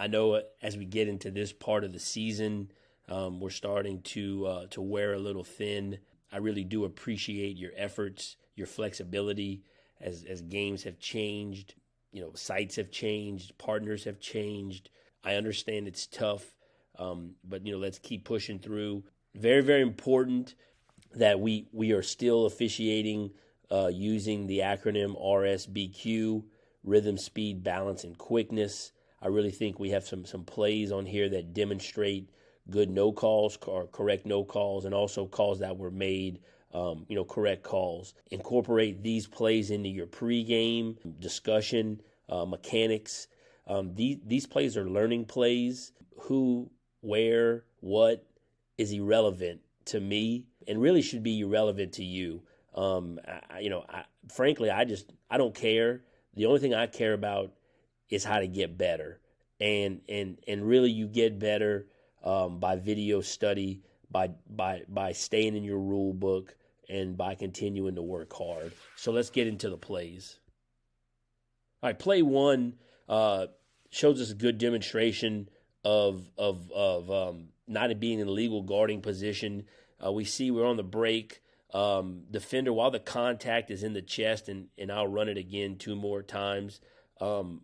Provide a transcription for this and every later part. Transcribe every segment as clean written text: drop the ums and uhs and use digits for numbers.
I know as we get into this part of the season, we're starting to wear a little thin. I really do appreciate your efforts, your flexibility as games have changed, sites have changed, partners have changed. I understand it's tough, but let's keep pushing through. Very, very important that we are still officiating using the acronym RSBQ, rhythm, speed, balance, and quickness. I really think we have some plays on here that demonstrate good no calls or correct no calls, and also calls that were made, correct calls. Incorporate these plays into your pregame discussion, mechanics. These plays are learning plays. Who, where, what is irrelevant to me and really should be irrelevant to you. Frankly, I don't care. The only thing I care about is how to get better, and really you get better by video study, by staying in your rule book, and by continuing to work hard. So let's get into the plays. All right, play one shows us a good demonstration of not being in legal guarding position. We see we're on the break. Defender, while the contact is in the chest, and I'll run it again 2 more times. While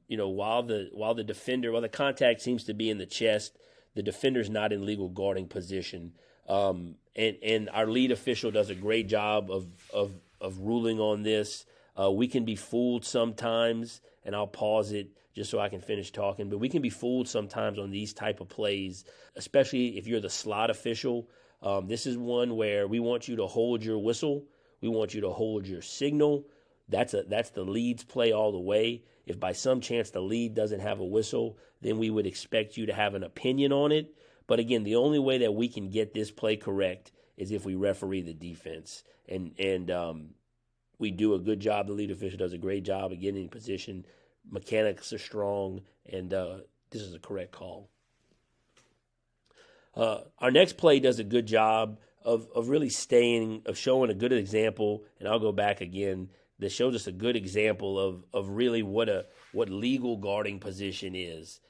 the contact seems to be in the chest, the defender's not in legal guarding position. And our lead official does a great job of ruling on this. We can be fooled sometimes, and I'll pause it just so I can finish talking. But we can be fooled sometimes on these type of plays, especially if you're the slot official. This is one where we want you to hold your whistle. We want you to hold your signal. That's the lead's play all the way. If by some chance the lead doesn't have a whistle, then we would expect you to have an opinion on it. But again, the only way that we can get this play correct is if we referee the defense. And we do a good job. The lead official does a great job of getting in position. Mechanics are strong, and this is a correct call. Our next play does a good job of really showing a good example, and I'll go back again, that shows us a good example of really what legal guarding position is.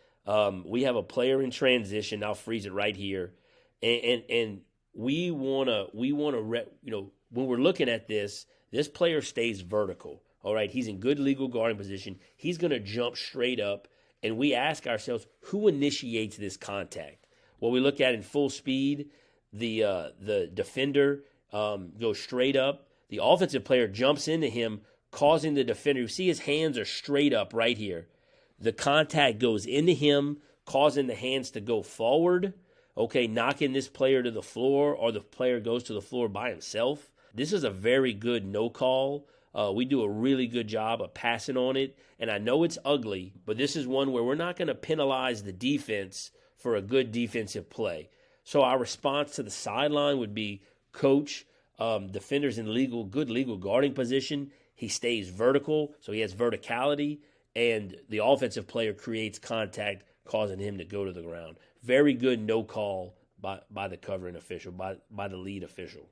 We have a player in transition. I'll freeze it right here, and we wanna when we're looking at this player stays vertical. All right, he's in good legal guarding position. He's gonna jump straight up, and we ask ourselves, who initiates this contact? What we look at in full speed, the defender goes straight up. The offensive player jumps into him, causing the defender. You see his hands are straight up right here. The contact goes into him, causing the hands to go forward, knocking this player to the floor, or the player goes to the floor by himself. This is a very good no call. We do a really good job of passing on it, and I know it's ugly, but this is one where we're not going to penalize the defense for a good defensive play. So our response to the sideline would be, coach, defender's in good legal guarding position. He stays vertical, so he has verticality, and the offensive player creates contact, causing him to go to the ground. Very good no call by the covering official, by the lead official.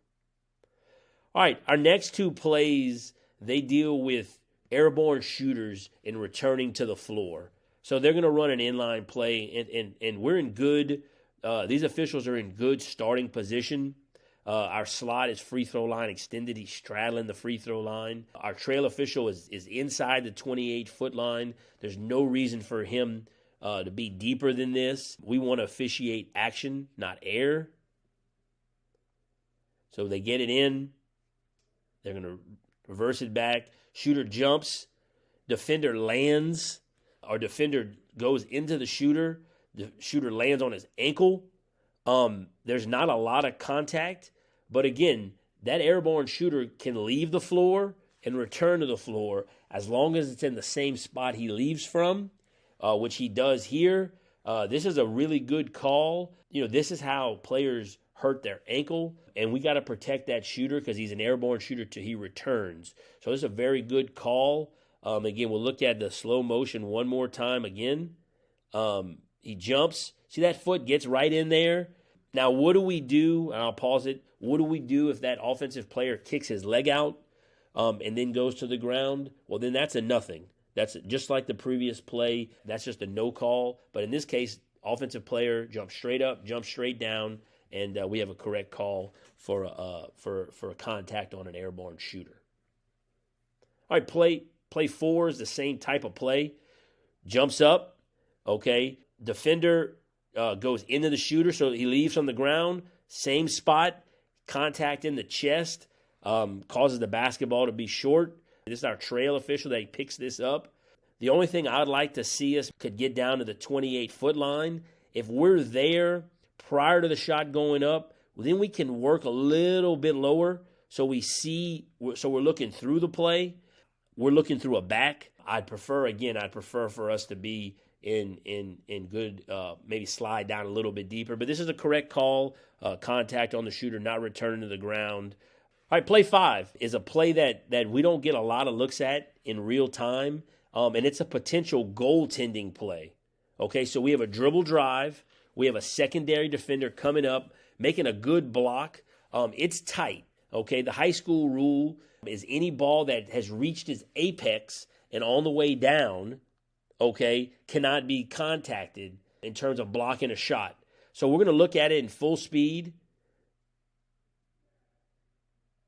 All right, our next 2 plays, they deal with airborne shooters in returning to the floor. So they're going to run an inline play, and we're in good these officials are in good starting position. Our slot is free throw line extended. He's straddling the free throw line. Our trail official is inside the 28-foot line. There's no reason for him to be deeper than this. We want to officiate action, not air. So they get it in. They're going to reverse it back. Shooter jumps. Defender lands. Our defender goes into the shooter. The shooter lands on his ankle. There's not a lot of contact. But again, that airborne shooter can leave the floor and return to the floor as long as it's in the same spot he leaves from, which he does here. This is a really good call. This is how players hurt their ankle, and we got to protect that shooter because he's an airborne shooter till he returns. So this is a very good call. Again, we'll look at the slow motion one more time again. He jumps. See that foot gets right in there? Now, what do we do? And I'll pause it. What do we do if that offensive player kicks his leg out and then goes to the ground? Well, then that's a nothing. That's just like the previous play. That's just a no call. But in this case, offensive player jumps straight up, jumps straight down, and we have a correct call for a contact on an airborne shooter. All right, play 4 is the same type of play. Jumps up, okay. Defender goes into the shooter, so he leaves on the ground. Same spot, contact in the chest, causes the basketball to be short. This is our trail official that picks this up. The only thing I'd like to see us could get down to the 28-foot line. If we're there prior to the shot going up, then we can work a little bit lower so we're looking through the play. We're looking through a back. I'd prefer for us to be in good, maybe slide down a little bit deeper. But this is a correct call, contact on the shooter, not returning to the ground. All right, play 5 is a play that we don't get a lot of looks at in real time, and it's a potential goaltending play. Okay, so we have a dribble drive. We have a secondary defender coming up, making a good block. It's tight. Okay, the high school rule is any ball that has reached its apex and on the way down, okay, cannot be contacted in terms of blocking a shot. So we're going to look at it in full speed.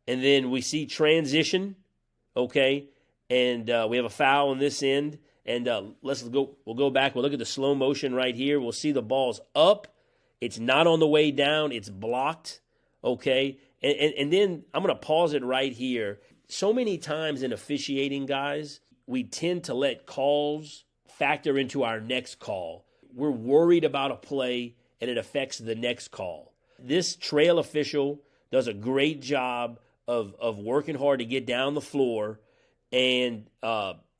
And then we see transition, okay, and we have a foul on this end. And we'll go back. We'll look at the slow motion right here. We'll see the ball's up. It's not on the way down. It's blocked, okay. And then I'm going to pause it right here. So many times in officiating, guys, we tend to let calls factor into our next call. We're worried about a play, and it affects the next call. This trail official does a great job of working hard to get down the floor. And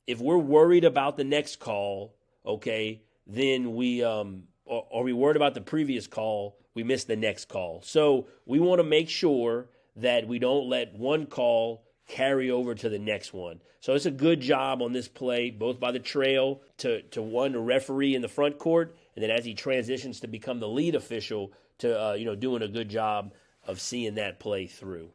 if we're worried about the next call, okay, then we or we worried about the previous call, we miss the next call. So we want to make sure that we don't let one call carry over to the next one. So it's a good job on this play, both by the trail to one referee in the front court, and then as he transitions to become the lead official to doing a good job of seeing that play through.